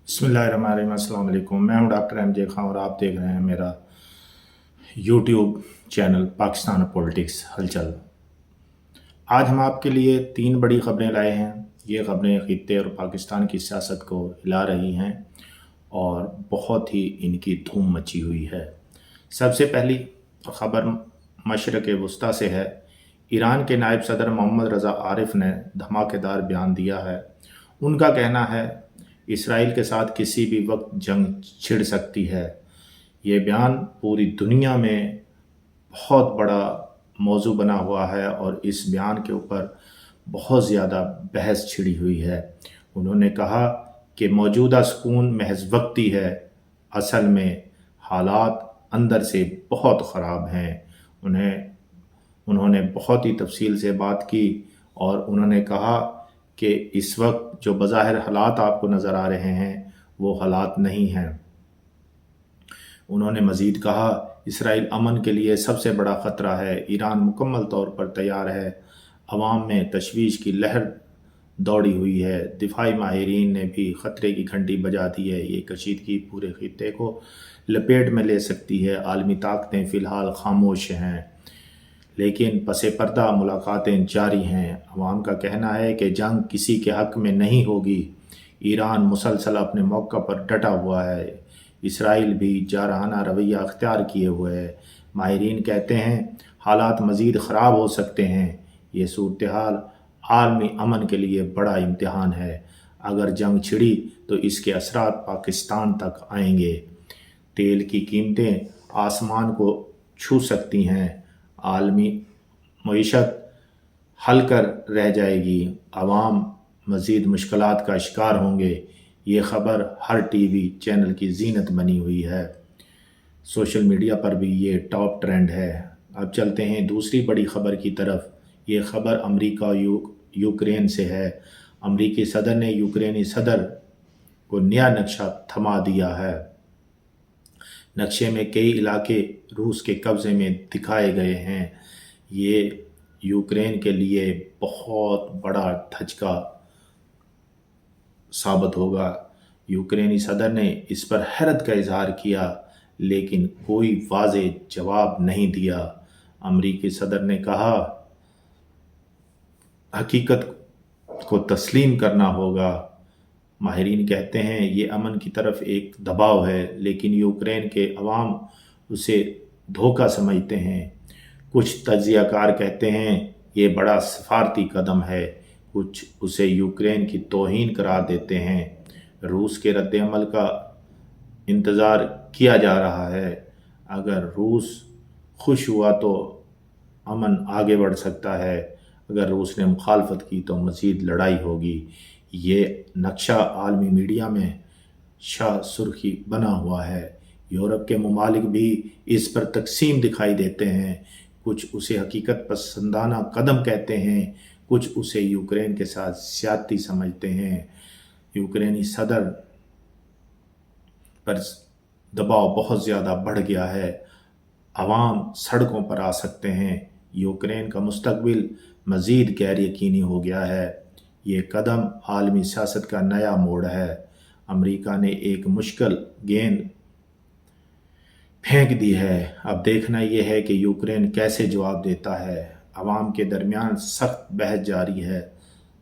बिस्मिल्लाहिर्रहमानिर्रहीम। अस्सलाम वालेकुम। मैं हूं डॉक्टर MJ खां और आप देख रहे हैं मेरा यूट्यूब चैनल पाकिस्तान पॉलिटिक्स हलचल। आज हम आपके लिए 3 बड़ी खबरें लाए हैं। ये खबरें खित्ते और पाकिस्तान की सियासत को हिला रही हैं और बहुत ही इनकी धूम मची हुई है। सबसे पहली खबर मशरक़ वस्ता से है। ईरान के नायब सदर मोहम्मद रज़ा आरिफ ने धमाकेदार बयान दिया है। उनका कहना है इसराइल के साथ किसी भी वक्त जंग छिड़ सकती है। ये बयान पूरी दुनिया में बहुत बड़ा मौजू बना हुआ है और इस बयान के ऊपर बहुत ज़्यादा बहस छिड़ी हुई है। उन्होंने कहा कि मौजूदा सुकून महज वक्ती है, असल में हालात अंदर से बहुत ख़राब हैं। उन्होंने बहुत ही तफसील से बात की और उन्होंने कहा कि इस वक्त जो बज़ाहिर हालात आपको नज़र आ रहे हैं वो हालात नहीं हैं। उन्होंने मज़ीद कहा इसराइल अमन के लिए सबसे बड़ा ख़तरा है। ईरान मुकम्मल तौर पर तैयार है। अवाम में तशवीश की लहर दौड़ी हुई है। दिफाई माहिरीन ने भी ख़तरे की घंटी बजा दी है। ये कशीदगी पूरे खित्ते को लपेट में ले सकती है। आलमी ताकतें फ़िलहाल खामोश हैं लेकिन पसे पर्दा मुलाकातें जारी हैं। अवाम का कहना है कि जंग किसी के हक़ में नहीं होगी। ईरान मुसलसल अपने मौक़ा पर डटा हुआ है। इसराइल भी जारहाना रवैया अख्तियार किए हुए है। माहिरीन कहते हैं हालात मज़ीद ख़राब हो सकते हैं। ये सूरत हाल आलमी अमन के लिए बड़ा इम्तिहान है। अगर जंग छिड़ी तो इसके असरात पाकिस्तान तक आएंगे। तेल की कीमतें आसमान को छू सकती हैं। आलमी मईशत हलकर रह जाएगी। अवाम मज़ीद मुश्किलात का शिकार होंगे। ये ख़बर हर TV चैनल की जीनत बनी हुई है। सोशल मीडिया पर भी ये टॉप ट्रेंड है। अब चलते हैं दूसरी बड़ी ख़बर की तरफ। ये ख़बर अमेरिका यूक्रेन से है। अमेरिकी सदर ने यूक्रेनी सदर को नया नक्शा थमा दिया है। नक्शे में कई इलाके रूस के कब्ज़े में दिखाए गए हैं। ये यूक्रेन के लिए बहुत बड़ा धचका साबित होगा। यूक्रेनी सदर ने इस पर हैरत का इजहार किया लेकिन कोई वाज़ेह जवाब नहीं दिया। अमेरिकी सदर ने कहा हकीकत को तस्लीम करना होगा। माहिरीन कहते हैं ये अमन की तरफ एक दबाव है लेकिन यूक्रेन के अवाम उसे धोखा समझते हैं। कुछ तज्ज़ियाकार कहते हैं ये बड़ा सफारती कदम है, कुछ उसे यूक्रेन की तौहीन करार देते हैं। रूस के रद्द-ए-अमल का इंतज़ार किया जा रहा है। अगर रूस खुश हुआ तो अमन आगे बढ़ सकता है, अगर रूस ने मुखालफत की तो मज़ीद लड़ाई होगी। ये नक्शा आलमी मीडिया में शाह सुर्खी बना हुआ है। यूरोप के ममालिक भी इस पर तकसीम दिखाई देते हैं। कुछ उसे हकीकत पसंदाना कदम कहते हैं, कुछ उसे यूक्रेन के साथ ज़्यादती समझते हैं। यूक्रेनी सदर पर दबाव बहुत ज़्यादा बढ़ गया है। अवाम सड़कों पर आ सकते हैं। यूक्रेन का मुस्तकबिल मज़ीद गैर यकीनी हो गया है। ये कदम आलमी सियासत का नया मोड़ है। अमेरिका ने एक मुश्किल गेंद फेंक दी है। अब देखना यह है कि यूक्रेन कैसे जवाब देता है। अवाम के दरमियान सख्त बहस जारी है।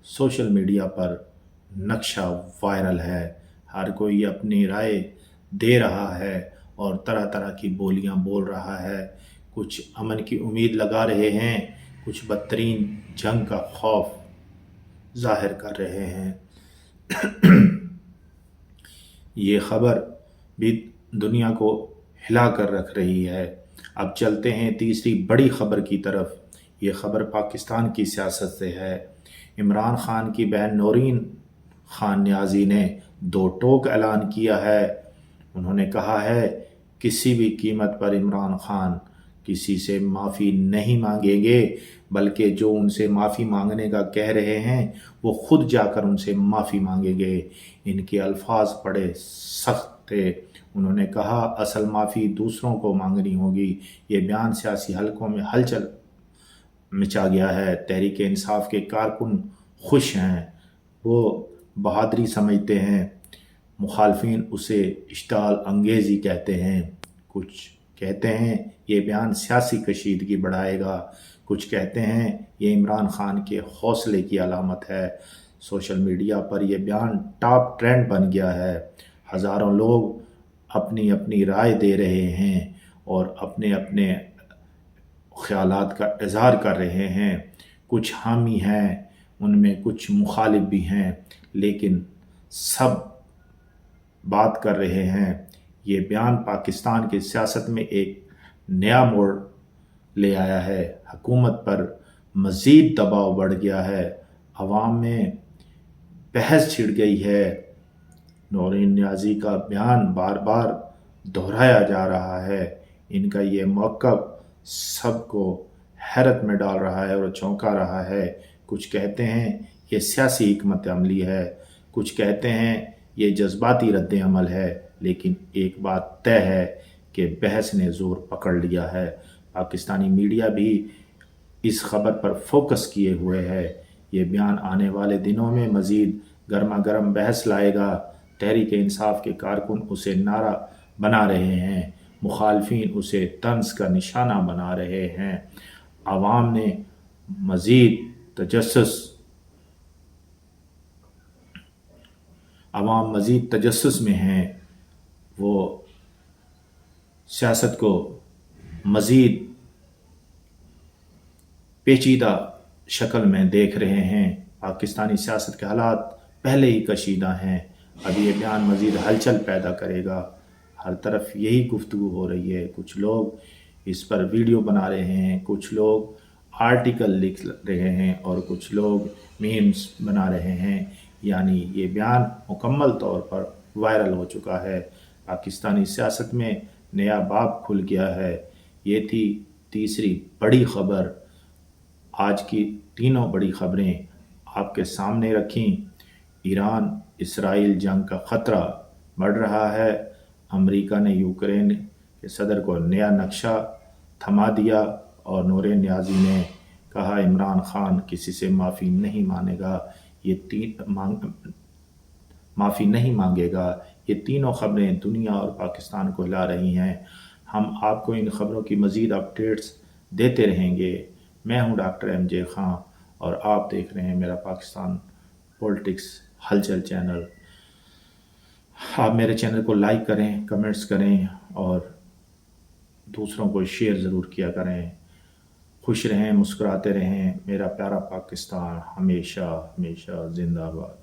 सोशल मीडिया पर नक्शा वायरल है। हर कोई अपनी राय दे रहा है और तरह तरह की बोलियां बोल रहा है। कुछ अमन की उम्मीद लगा रहे हैं, कुछ बदतरीन जंग का खौफ जाहिर कर रहे हैं। ये खबर भी दुनिया को हिला कर रख रही है। अब चलते हैं तीसरी बड़ी खबर की तरफ। ये खबर पाकिस्तान की सियासत से है। इमरान खान की बहन नौरीन खान न्याजी ने दो टोक ऐलान किया है। उन्होंने कहा है किसी भी कीमत पर इमरान खान किसी से माफ़ी नहीं मांगेंगे, बल्कि जो उनसे माफ़ी मांगने का कह रहे हैं वो खुद जाकर उनसे माफ़ी मांगेंगे। इनके अल्फाज बड़े सख्त थे। उन्होंने कहा असल माफ़ी दूसरों को मांगनी होगी। ये बयान सियासी हलकों में हलचल मचा गया है। तहरीक इंसाफ के कारकुन खुश हैं, वो बहादुरी समझते हैं। مخالفین اسے اشتعال انگیزی کہتے ہیں، کچھ کہتے ہیں یہ بیان سیاسی کشیدگی بڑھائے گا، کچھ کہتے ہیں یہ عمران خان کے حوصلے کی علامت ہے۔ سوشل میڈیا پر یہ بیان ٹاپ ٹرینڈ بن گیا ہے، ہزاروں لوگ اپنی اپنی رائے دے رہے ہیں اور اپنے اپنے خیالات کا اظہار کر رہے ہیں، کچھ حامی ہیں ان میں، کچھ مخالف بھی ہیں، لیکن سب بات کر رہے ہیں۔ یہ بیان پاکستان کی سیاست میں ایک نیا موڑ لے آیا ہے، حکومت پر مزید دباؤ بڑھ گیا ہے، عوام میں بحث چھڑ گئی ہے۔ نورین نیازی کا بیان بار بار دہرایا جا رہا ہے، ان کا یہ موقف سب کو حیرت میں ڈال رہا ہے اور چونکا رہا ہے۔ کچھ کہتے ہیں یہ سیاسی حکمت عملی ہے، کچھ کہتے ہیں یہ جذباتی رد عمل ہے، لیکن ایک بات طے ہے کہ بحث نے زور پکڑ لیا ہے۔ پاکستانی میڈیا بھی اس خبر پر فوکس کیے ہوئے ہے۔ یہ بیان آنے والے دنوں میں مزید گرما گرم بحث لائے گا۔ تحریک انصاف کے کارکن اسے نعرہ بنا رہے ہیں، مخالفین اسے طنز کا نشانہ بنا رہے ہیں، عوام مزید تجسس میں ہیں، وہ سیاست کو مزید پیچیدہ شکل میں دیکھ رہے ہیں۔ پاکستانی سیاست کے حالات پہلے ہی کشیدہ ہیں، اب یہ بیان مزید ہلچل پیدا کرے گا۔ ہر طرف یہی گفتگو ہو رہی ہے، کچھ لوگ اس پر ویڈیو بنا رہے ہیں، کچھ لوگ آرٹیکل لکھ رہے ہیں اور کچھ لوگ میمز بنا رہے ہیں، یعنی یہ بیان مکمل طور پر وائرل ہو چکا ہے۔ پاکستانی سیاست میں نیا باب کھل گیا ہے۔ یہ تھی تیسری بڑی خبر۔ آج کی تینوں بڑی خبریں آپ کے سامنے رکھیں۔ ایران اسرائیل جنگ کا خطرہ بڑھ رہا ہے، امریکہ نے یوکرین کے صدر کو نیا نقشہ تھما دیا، اور نورین نیازی نے کہا عمران خان کسی سے معافی نہیں مانگے گا۔ یہ تینوں خبریں دنیا اور پاکستان کو ہلا رہی ہیں۔ ہم آپ کو ان خبروں کی مزید اپڈیٹس دیتے رہیں گے۔ میں ہوں ڈاکٹر ایم جے خان اور آپ دیکھ رہے ہیں میرا پاکستان پولیٹکس ہلچل چینل۔ آپ میرے چینل کو لائک کریں، کمنٹس کریں اور دوسروں کو شیئر ضرور کیا کریں۔ خوش رہیں، مسکراتے رہیں۔ میرا پیارا پاکستان ہمیشہ ہمیشہ زندہ باد۔